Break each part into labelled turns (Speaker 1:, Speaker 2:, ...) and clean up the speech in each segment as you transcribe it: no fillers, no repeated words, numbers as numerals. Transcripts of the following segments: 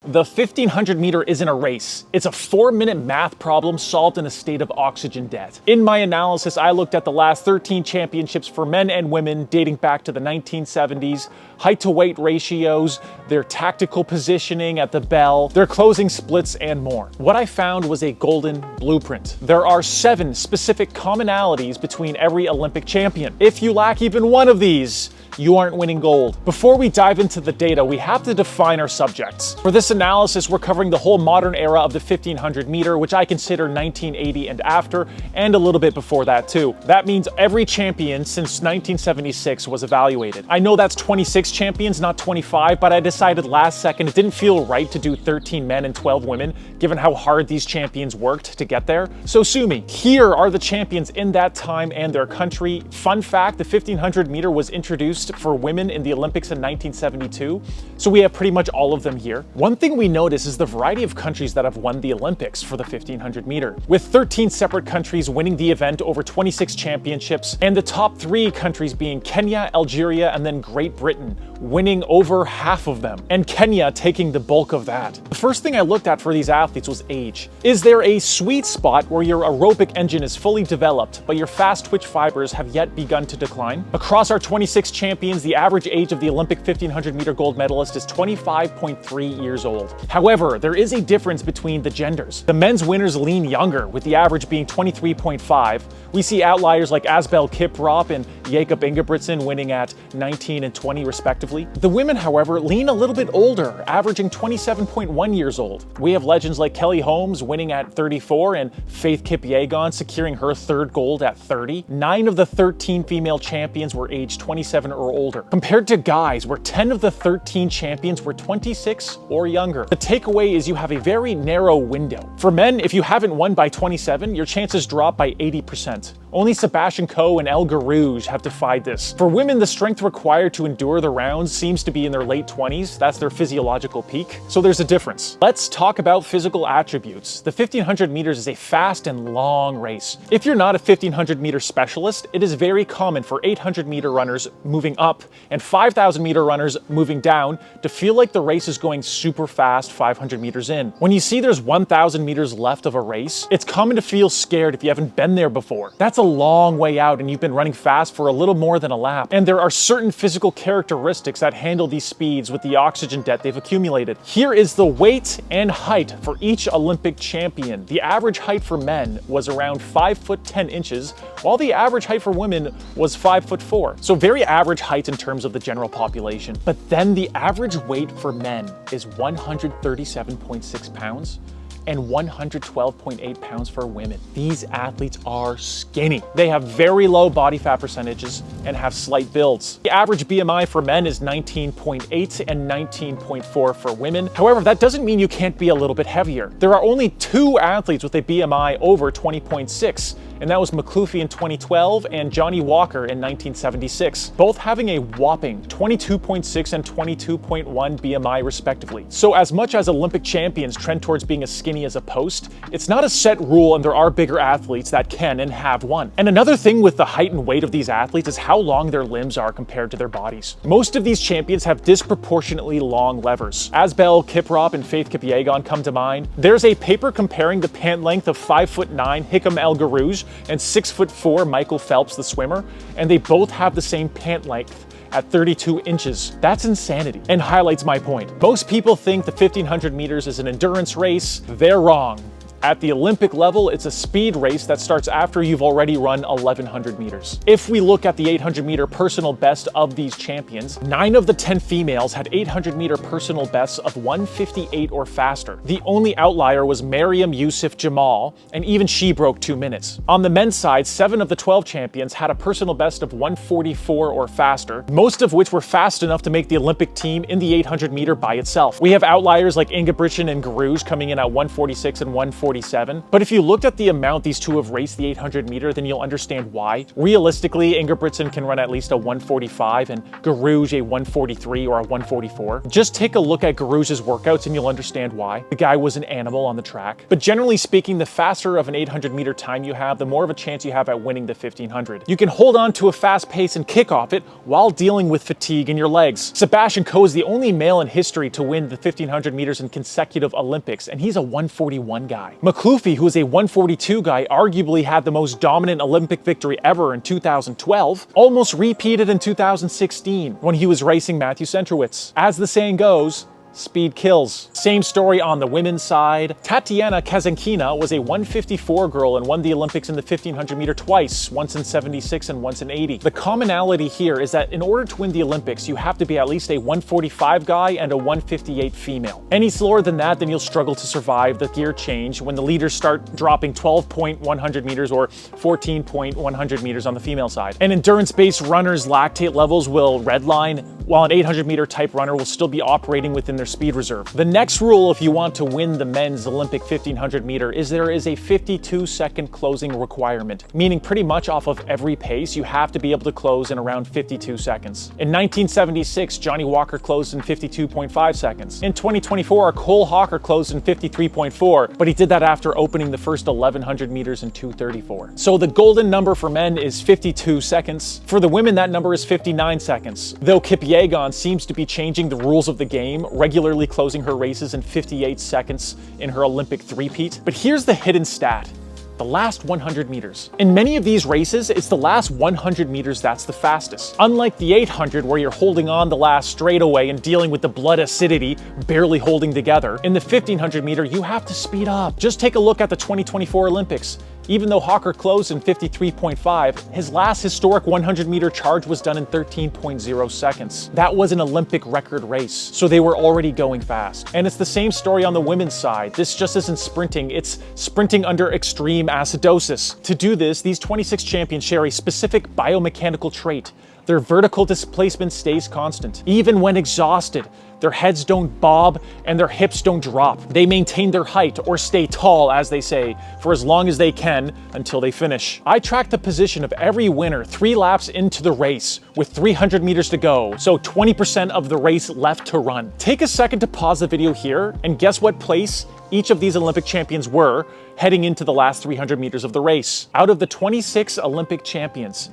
Speaker 1: The 1500 meter isn't a race. It's a 4-minute math problem solved in a state of oxygen debt. In my analysis, I looked at the last 13 championships for men and women dating back to the 1970s, height to weight ratios, their tactical positioning at the bell, their closing splits, and more. What I found was a golden blueprint. There are 7 specific commonalities between every Olympic champion. If you lack even one of these, you aren't winning gold. Before we dive into the data, we have to define our subjects. For this analysis, we're covering the whole modern era of the 1500 meter, which I consider 1980 and after, and a little bit before that too. That means every champion since 1976 was evaluated. I know that's 26 champions, not 25, but I decided last second it didn't feel right to do 13 men and 12 women, given how hard these champions worked to get there. So sue me. Here are the champions in that time and their country. Fun fact, the 1500 meter was introduced for women in the Olympics in 1972, so we have pretty much all of them here. One thing we notice is the variety of countries that have won the Olympics for the 1500 meter, with 13 separate countries winning the event over 26 championships, and the top 3 countries being Kenya, Algeria, and then Great Britain, winning over half of them, and Kenya taking the bulk of that. The first thing I looked at for these athletes was age. Is there a sweet spot where your aerobic engine is fully developed, but your fast twitch fibers have yet begun to decline? Across our 26 champions, the average age of the Olympic 1500 meter gold medalist is 25.3 years old. However, there is a difference between the genders. The men's winners lean younger, with the average being 23.5. We see outliers like Asbel Kiprop and Jakob Ingebrigtsen winning at 19 and 20 respectively. The women, however, lean a little bit older, averaging 27.1 years old. We have legends like Kelly Holmes winning at 34 and Faith Kipyegon securing her 3rd gold at 30. 9 of the 13 female champions were aged 27 or older, compared to guys where 10 of the 13 champions were 26 or younger. The takeaway is you have a very narrow window. For men, if you haven't won by 27, your chances drop by 80%. Only Sebastian Coe and El Garouge have defied this. For women, the strength required to endure the rounds seems to be in their late 20s. That's their physiological peak. So there's a difference. Let's talk about physical attributes. The 1500 meters is a fast and long race. If you're not a 1500 meter specialist, it is very common for 800 meter runners moving up and 5,000 meter runners moving down to feel like the race is going super fast 500 meters in. When you see there's 1,000 meters left of a race, it's common to feel scared if you haven't been there before. That's a long way out and you've been running fast for a little more than a lap. And there are certain physical characteristics that handle these speeds with the oxygen debt they've accumulated. Here is the weight and height for each Olympic champion. The average height for men was around 5 foot 10 inches, while the average height for women was 5 foot 4. So very average height in terms of the general population. But then the average weight for men is 137.6 pounds. And 112.8 pounds for women. These athletes are skinny. They have very low body fat percentages and have slight builds. The average BMI for men is 19.8 and 19.4 for women. However, that doesn't mean you can't be a little bit heavier. There are only 2 athletes with a BMI over 20.6, and that was McLuffy in 2012 and Johnny Walker in 1976, both having a whopping 22.6 and 22.1 BMI respectively. So as much as Olympic champions trend towards being as skinny as a post, it's not a set rule, and there are bigger athletes that can and have won. And another thing with the height and weight of these athletes is how long their limbs are compared to their bodies. Most of these champions have disproportionately long levers. Asbel Kiprop and Faith Kipyegon come to mind. There's a paper comparing the pant length of 5'9" Hicham El Garouge and 6'4" Michael Phelps, the swimmer, and they both have the same pant length at 32 inches. That's insanity and highlights my point. Most people think the 1500 meters is an endurance race. They're wrong. At the Olympic level, it's a speed race that starts after you've already run 1,100 meters. If we look at the 800 meter personal best of these champions, 9 of the 10 females had 800 meter personal bests of 1:58 or faster. The only outlier was Mariam Yusuf Jamal, and even she broke 2 minutes. On the men's side, 7 of the 12 champions had a personal best of 1:44 or faster, most of which were fast enough to make the Olympic team in the 800 meter by itself. We have outliers like Ingebrigtsen and Garouge coming in at 1:46 and 1:40 147. But if you looked at the amount these two have raced the 800 meter, then you'll understand why. Realistically, Ingebrigtsen can run at least a 145 and Garouge a 143 or a 144. Just take a look at Garouge's workouts and you'll understand why. The guy was an animal on the track. But generally speaking, the faster of an 800 meter time you have, the more of a chance you have at winning the 1500. You can hold on to a fast pace and kick off it while dealing with fatigue in your legs. Sebastian Coe is the only male in history to win the 1500 meters in consecutive Olympics, and he's a 141 guy. McLoofie, who is a 142 guy, arguably had the most dominant Olympic victory ever in 2012, almost repeated in 2016 when he was racing Matthew Centrowitz. As the saying goes, speed kills. Same story on the women's side. Tatiana Kazankina was a 154 girl and won the Olympics in the 1500 meter twice, once in 76 and once in 80. The commonality here is that in order to win the Olympics, you have to be at least a 145 guy and a 158 female. Any slower than that, then you'll struggle to survive the gear change when the leaders start dropping 12.100 meters or 14.100 meters on the female side. An endurance-based runner's lactate levels will redline, while an 800 meter type runner will still be operating within their speed reserve. The next rule if you want to win the men's Olympic 1500 meter is there is a 52-second closing requirement, meaning pretty much off of every pace you have to be able to close in around 52 seconds. In 1976, Johnny Walker closed in 52.5 seconds. In 2024, Cole Hawker closed in 53.4, but he did that after opening the first 1100 meters in 2:34. So the golden number for men is 52 seconds. For the women, that number is 59 seconds. Though Kipyegon seems to be changing the rules of the game, regularly closing her races in 58 seconds in her Olympic three-peat. But here's the hidden stat: the last 100 meters. In many of these races, it's the last 100 meters that's the fastest. Unlike the 800, where you're holding on the last straightaway and dealing with the blood acidity, barely holding together, in the 1500 meter, you have to speed up. Just take a look at the 2024 Olympics. Even though Hawker closed in 53.5, his last historic 100 meter charge was done in 13.0 seconds. That was an Olympic record race, so they were already going fast. And it's the same story on the women's side. This just isn't sprinting, it's sprinting under extreme acidosis. To do this, these 26 champions share a specific biomechanical trait. Their vertical displacement stays constant. Even when exhausted, their heads don't bob and their hips don't drop. They maintain their height, or stay tall as they say, for as long as they can until they finish. I track the position of every winner 3 laps into the race with 300 meters to go, so 20% of the race left to run. Take a second to pause the video here and guess what place each of these Olympic champions were heading into the last 300 meters of the race. Out of the 26 Olympic champions,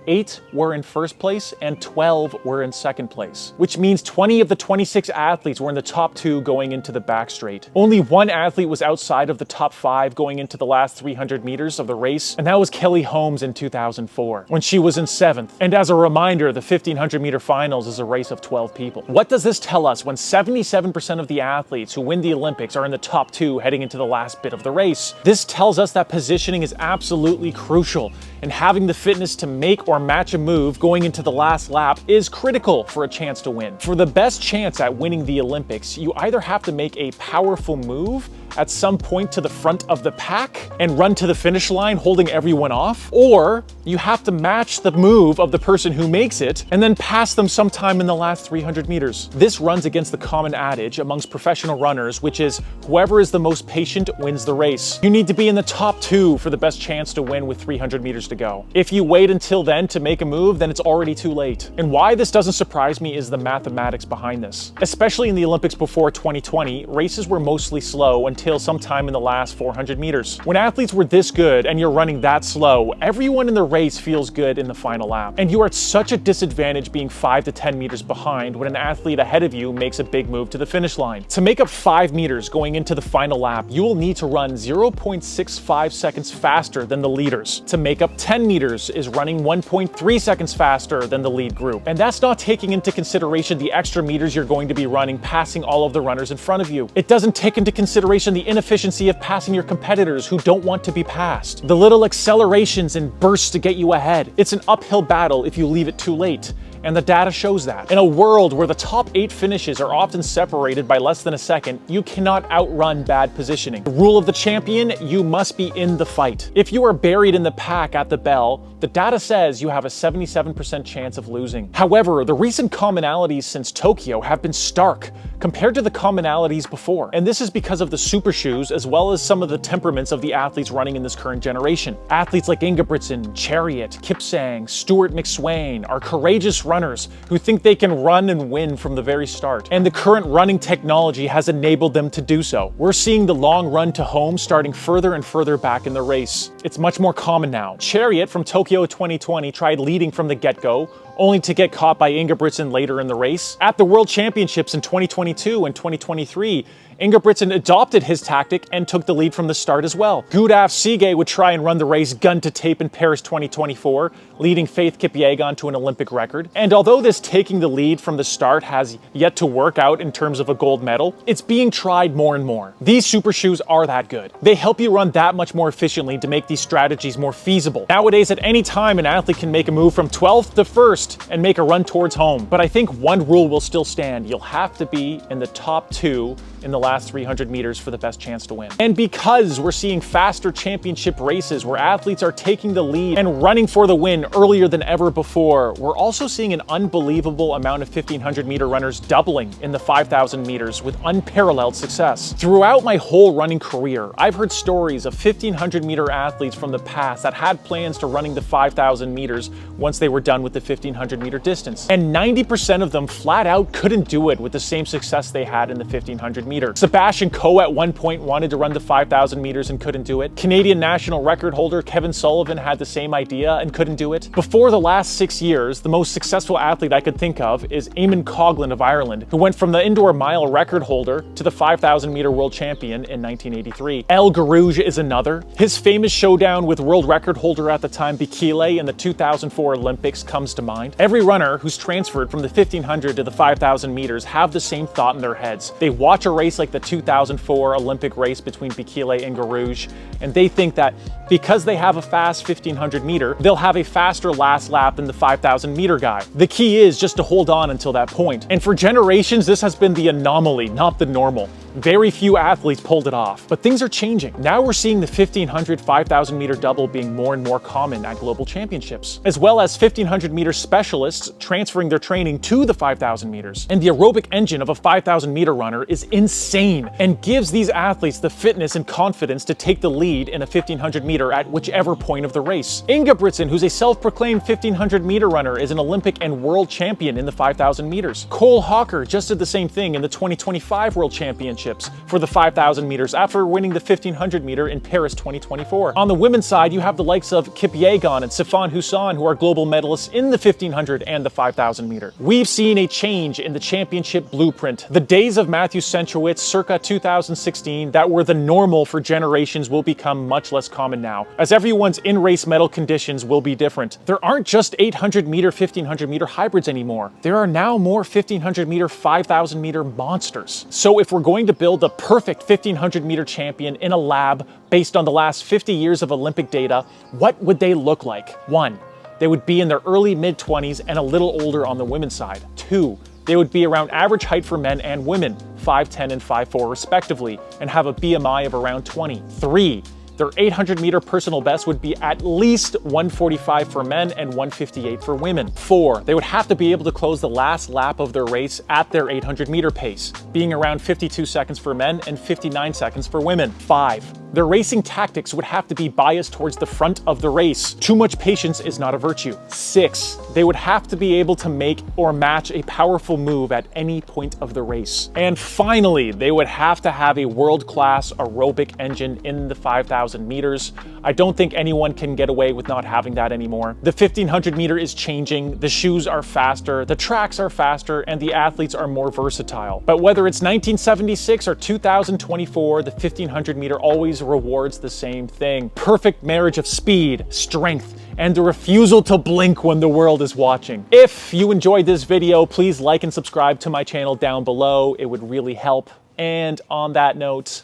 Speaker 1: 8 were in first place and 12 were in second place, which means 20 of the 26 athletes were in the top 2 going into the back straight. Only 1 athlete was outside of the top 5 going into the last 300 meters of the race, and that was Kelly Holmes in 2004, when she was in 7th. And as a reminder, the 1500 meter finals is a race of 12 people. What does this tell us when 77% of the athletes who win the Olympics are in the top 2 heading into the last bit of the race? This tells us that positioning is absolutely crucial, and having the fitness to make or match a move going into the last lap is critical for a chance to win. For the best chance at winning the Olympics, you either have to make a powerful move at some point to the front of the pack and run to the finish line holding everyone off, or you have to match the move of the person who makes it and then pass them sometime in the last 300 meters. This runs against the common adage amongst professional runners, which is whoever is the most patient wins the race. You need to be in the top 2 for the best chance to win with 300 meters to go. If you wait until then to make a move, then it's already too late. And why this doesn't surprise me is the mathematics behind this. Especially in the Olympics before 2020, races were mostly slow until sometime in the last 400 meters. When athletes were this good and you're running that slow, everyone in the race feels good in the final lap. And you are at such a disadvantage being 5 to 10 meters behind when an athlete ahead of you makes a big move to the finish line. To make up 5 meters going into the final lap, you will need to run 0.65 seconds faster than the leaders. To make up 10 meters is running 1.3 seconds faster than the lead group. And that's not taking into consideration the extra meters you're going to be running passing all of the runners in front of you. It doesn't take into consideration the inefficiency of passing your competitors who don't want to be passed, the little accelerations and bursts to get you ahead. It's an uphill battle if you leave it too late. and the data shows that. In a world where the top 8 finishes are often separated by less than a second, you cannot outrun bad positioning. The rule of the champion, you must be in the fight. If you are buried in the pack at the bell, the data says you have a 77% chance of losing. However, the recent commonalities since Tokyo have been stark compared to the commonalities before. And this is because of the super shoes, as well as some of the temperaments of the athletes running in this current generation. Athletes like Ingebrigtsen, Chariot, Kipsang, Stuart McSwain are courageous runners who think they can run and win from the very start. And the current running technology has enabled them to do so. We're seeing the long run to home starting further and further back in the race. It's much more common now. Chariot from Tokyo 2020 tried leading from the get-go, only to get caught by Ingebrigtsen later in the race. At the World Championships in 2022 and 2023, Ingebrigtsen adopted his tactic and took the lead from the start as well. Gudaf Sige would try and run the race gun to tape in Paris 2024, leading Faith Kipyegon to an Olympic record. And although this taking the lead from the start has yet to work out in terms of a gold medal, it's being tried more and more. These super shoes are that good. They help you run that much more efficiently to make these strategies more feasible. Nowadays, at any time, an athlete can make a move from 12th to 1st and make a run towards home. But I think one rule will still stand. You'll have to be in the top 2 in the last 300 meters for the best chance to win. And because we're seeing faster championship races where athletes are taking the lead and running for the win earlier than ever before, we're also seeing an unbelievable amount of 1500 meter runners doubling in the 5000 meters with unparalleled success. Throughout my whole running career, I've heard stories of 1500 meter athletes from the past that had plans to running the 5000 meters once they were done with the 1500 meter distance. And 90% of them flat out couldn't do it with the same success they had in the 1500 meter. Sebastian Coe at one point wanted to run the 5,000 meters and couldn't do it. Canadian national record holder Kevin Sullivan had the same idea and couldn't do it. Before the last 6 years, the most successful athlete I could think of is Eamonn Coghlan of Ireland, who went from the indoor mile record holder to the 5,000 meter world champion in 1983. El Garouge is another. His famous showdown with world record holder at the time Bikile in the 2004 Olympics comes to mind. Every runner who's transferred from the 1500 to the 5,000 meters have the same thought in their heads. They watch a race like the 2004 Olympic race between Bikile and Garouge, and they think that because they have a fast 1500 meter, they'll have a faster last lap than the 5,000 meter guy. The key is just to hold on until that point. And for generations, this has been the anomaly, not the normal. Very few athletes pulled it off, but things are changing. Now we're seeing the 1500, 5000 meter double being more and more common at global championships, as well as 1500 meter specialists transferring their training to the 5000 meters. And the aerobic engine of a 5000 meter runner is insane and gives these athletes the fitness and confidence to take the lead in a 1500 meter at whichever point of the race. Ingebrigtsen, who's a self-proclaimed 1500 meter runner, is an Olympic and world champion in the 5000 meters. Cole Hawker just did the same thing in the 2025 World Championship for the 5,000 meters after winning the 1500 meter in Paris 2024. On the women's side, you have the likes of Kipyegon and Sifan Hassan, who are global medalists in the 1500 and the 5,000 meter. We've seen a change in the championship blueprint. The days of Matthew Centrowitz circa 2016 that were the normal for generations will become much less common now, as everyone's in-race medal conditions will be different. There aren't just 800 meter, 1500 meter hybrids anymore. There are now more 1500 meter, 5,000 meter monsters. So if we're going to build the perfect 1500 meter champion in a lab based on the last 50 years of Olympic data, what would they look like? 1, they would be in their early mid-20s and a little older on the women's side. 2, they would be around average height for men and women, 5'10" and 5'4" respectively, and have a BMI of around 20. 3, their 800 meter personal best would be at least 145 for men and 158 for women. 4, they would have to be able to close the last lap of their race at their 800 meter pace, being around 52 seconds for men and 59 seconds for women. 5, their racing tactics would have to be biased towards the front of the race. Too much patience is not a virtue. 6, they would have to be able to make or match a powerful move at any point of the race. And finally, they would have to have a world-class aerobic engine in the 5,000 meters. I don't think anyone can get away with not having that anymore. The 1500 meter is changing, the shoes are faster, the tracks are faster, and the athletes are more versatile. But whether it's 1976 or 2024, the 1500 meter always rewards the same thing. Perfect marriage of speed, strength, and the refusal to blink when the world is watching. If you enjoyed this video, please like and subscribe to my channel down below. It would really help. And on that note,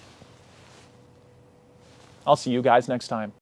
Speaker 1: I'll see you guys next time.